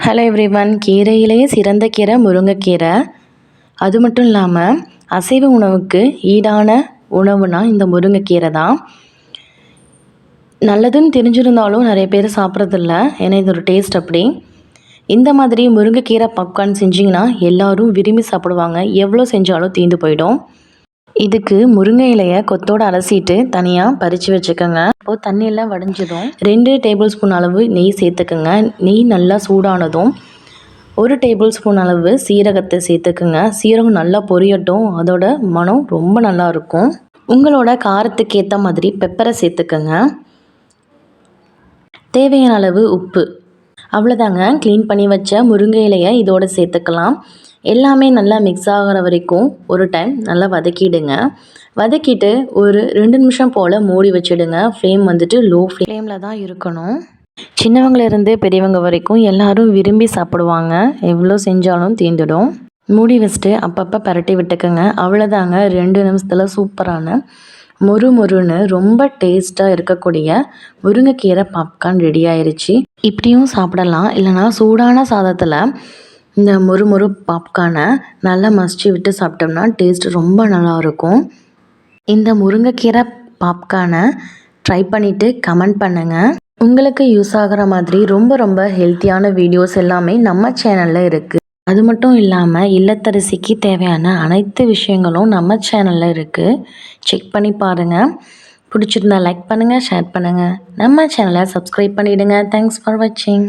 Hello everyone. கீரையிலேயே சிறந்த கீரை முருங்கைக்கீரை. அது மட்டும் இல்லாமல் அசைவ உணவுக்கு ஈடான உணவுனா இந்த முருங்கைக்கீரை தான். நல்லதுன்னு தெரிஞ்சிருந்தாலும் நிறைய பேர் சாப்பிட்றதில்ல, ஏன்னா இது ஒரு டேஸ்ட் அப்படி. இந்த மாதிரி முருங்கைக்கீரை பாப்கார்ன் செஞ்சிங்கன்னா எல்லோரும் விரும்பி சாப்பிடுவாங்க. எவ்வளோ செஞ்சாலும் தீர்ந்து போயிடும். இதுக்கு முருங்கை இலையை கொத்தோடு அலசிட்டு தனியாக பறித்து வச்சுக்கோங்க. இப்போது தண்ணியெல்லாம் வடிஞ்சதும் 2 டேபிள் ஸ்பூன் அளவு நெய் சேர்த்துக்குங்க. நெய் நல்லா சூடானதும் 1 டேபிள் ஸ்பூன் அளவு சீரகத்தை சேர்த்துக்குங்க. சீரகம் நல்லா பொரியட்டும், அதோட மனம் ரொம்ப நல்லாயிருக்கும். உங்களோட காரத்துக்கு ஏற்ற மாதிரி பெப்பரை சேர்த்துக்கோங்க. தேவையான அளவு உப்பு. அவ்வளோதாங்க. க்ளீன் பண்ணி வச்ச முருங்கை இலையை இதோடு சேர்த்துக்கலாம். எல்லாமே நல்லா மிக்ஸ் ஆகிற வரைக்கும் ஒரு டைம் நல்லா வதக்கிடுங்க. வதக்கிட்டு ஒரு 2 நிமிஷம் போல் மூடி வச்சுடுங்க. ஃப்ளேம் வந்துட்டு லோ ஃப்ளேமில் தான் இருக்கணும். சின்னவங்களிருந்து பெரியவங்க வரைக்கும் எல்லோரும் விரும்பி சாப்பிடுவாங்க. எவ்வளோ செஞ்சாலும் தீர்ந்துடும். மூடி வச்சுட்டு அப்பப்போ பரட்டி விட்டுக்கோங்க. அவ்வளோதாங்க. 2 நிமிஷத்தில் சூப்பரான மொறுன்னு ரொம்ப டேஸ்ட்டாக இருக்கக்கூடிய முருங்கைக்கீரை பாப்கார்ன் ரெடி ஆயிடுச்சு. இப்படியும் சாப்பிடலாம், இல்லைனா சூடான சாதத்தில் இந்த மொறு பாப்கார்னை நல்லா மசிச்சு விட்டு சாப்பிட்டோம்னா டேஸ்ட் ரொம்ப நல்லாயிருக்கும். இந்த முருங்கைக்கீரை பாப்கார்னை ட்ரை பண்ணிவிட்டு கமெண்ட் பண்ணுங்கள். உங்களுக்கு யூஸ் ஆகிற மாதிரி ரொம்ப ஹெல்த்தியான வீடியோஸ் எல்லாமே நம்ம சேனலில் இருக்குது. அது மட்டும் இல்லாமல் இல்லத்தரசிக்கு தேவையான அனைத்து விஷயங்களும் நம்ம சேனலில் இருக்குது. செக் பண்ணி பாருங்கள். பிடிச்சிருந்தா லைக் பண்ணுங்கள், ஷேர் பண்ணுங்கள். நம்ம சேனலை சப்ஸ்கிரைப் பண்ணிவிடுங்க. தேங்க்ஸ் ஃபார் வாட்சிங்.